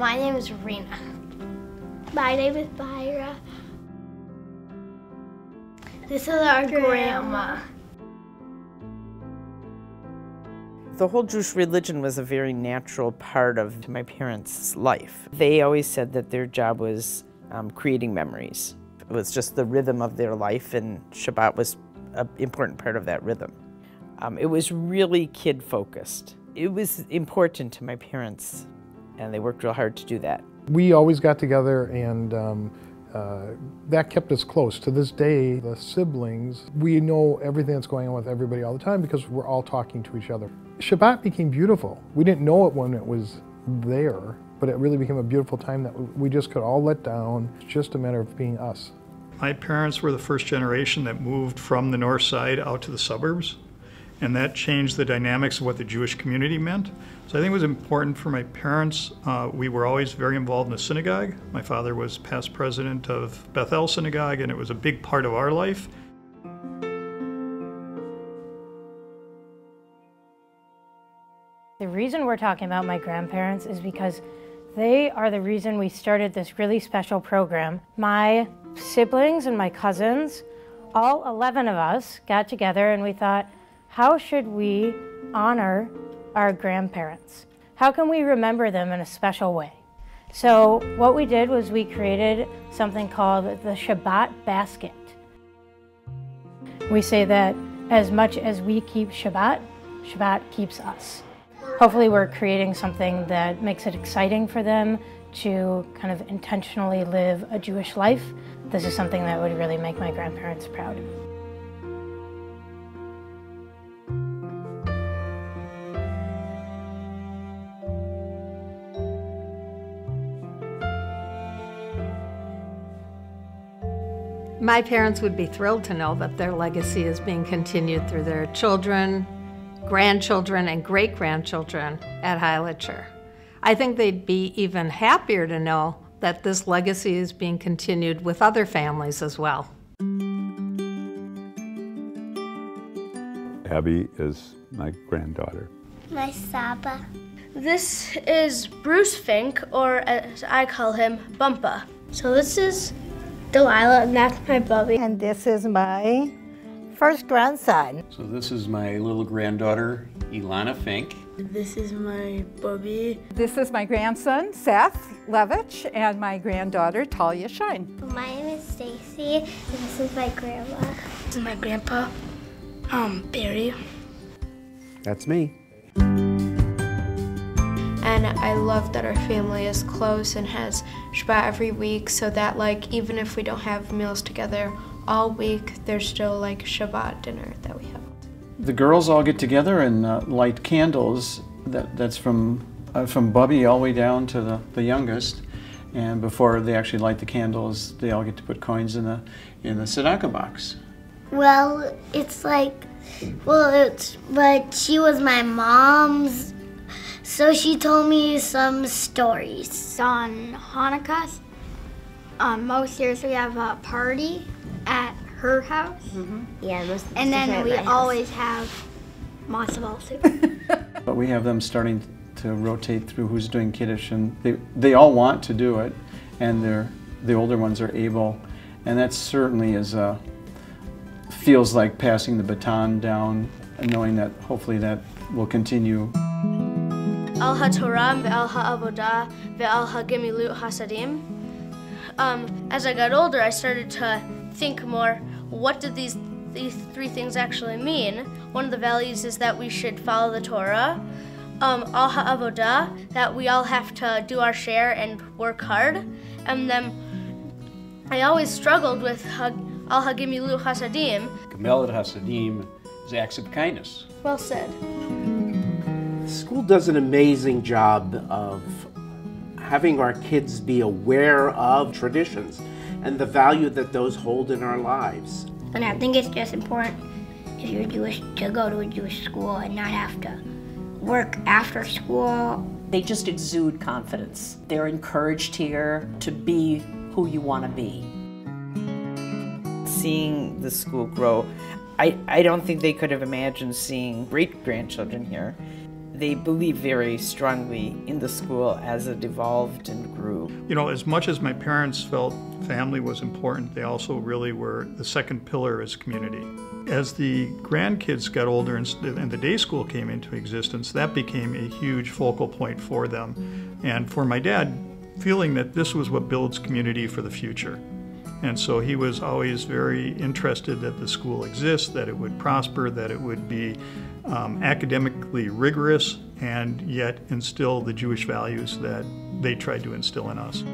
My name is Rena. My name is Byra. This is our grandma. The whole Jewish religion was a very natural part of my parents' life. They always said that their job was creating memories. It was just the rhythm of their life, and Shabbat was an important part of that rhythm. It was really kid-focused. It was important to my parents, and they worked real hard to do that. We always got together, and that kept us close. To this day, the siblings, we know everything that's going on with everybody all the time because we're all talking to each other. Shabbat became beautiful. We didn't know it when it was there, but it really became a beautiful time that we just could all let down. It's just a matter of being us. My parents were the first generation that moved from the north side out to the suburbs, and that changed the dynamics of what the Jewish community meant. So I think it was important for my parents. We were always very involved in the synagogue. My father was past president of Bethel Synagogue, and it was a big part of our life. The reason we're talking about my grandparents is because they are the reason we started this really special program. My siblings and my cousins, all 11 of us, got together and we thought, how should we honor our grandparents? How can we remember them in a special way? So what we did was we created something called the Shabbat basket. We say that as much as we keep Shabbat, Shabbat keeps us. Hopefully we're creating something that makes it exciting for them to kind of intentionally live a Jewish life. This is something that would really make my grandparents proud. My parents would be thrilled to know that their legacy is being continued through their children, grandchildren, and great-grandchildren at Heilicher. I think they'd be even happier to know that this legacy is being continued with other families as well. Abby is my granddaughter. My Saba. This is Bruce Fink, or as I call him, Bumpa. So this is Delilah, and that's my Bubby. And this is my first grandson. So this is my little granddaughter, Ilana Fink. This is my Bubby. This is my grandson, Seth Levitch, and my granddaughter, Talia Shine. My name is Stacy, and this is my grandma. This is my grandpa, Barry. That's me. And I love that our family is close and has Shabbat every week, so that like even if we don't have meals together all week, there's still like Shabbat dinner that we have. The girls all get together and light candles. That's from Bubby all the way down to the youngest. And before they actually light the candles, they all get to put coins in the tzedakah box. Well, but she was my mom's, so she told me some stories. On Hanukkah, most years we have a party at her house. Mm-hmm. Yeah, and then we always have matzo ball soup. But we have them starting to rotate through who's doing Kiddush, and they all want to do it, and the older ones are able, and that certainly feels like passing the baton down, and knowing that hopefully that will continue. Al ha-Torah ve'al ha-Avodah ve'al ha-Gemilut Hasadim. As I got older, I started to think more, what did these three things actually mean? One of the values is that we should follow the Torah. Al ha-Avodah, that we all have to do our share and work hard. And then I always struggled with Al ha-Gemilut Hasadim. Gemilut Hasadim is acts of kindness. Well said. School does an amazing job of having our kids be aware of traditions and the value that those hold in our lives. And I think it's just important, if you're Jewish, to go to a Jewish school and not have to work after school. They just exude confidence. They're encouraged here to be who you want to be. Seeing the school grow, I don't think they could have imagined seeing great-grandchildren here. They believe very strongly in the school as it evolved and grew. You know, as much as my parents felt family was important, they also really were the second pillar as a community. As the grandkids got older and the day school came into existence, that became a huge focal point for them. And for my dad, feeling that this was what builds community for the future. And so he was always very interested that the school exists, that it would prosper, that it would be academically rigorous, and yet instill the Jewish values that they tried to instill in us.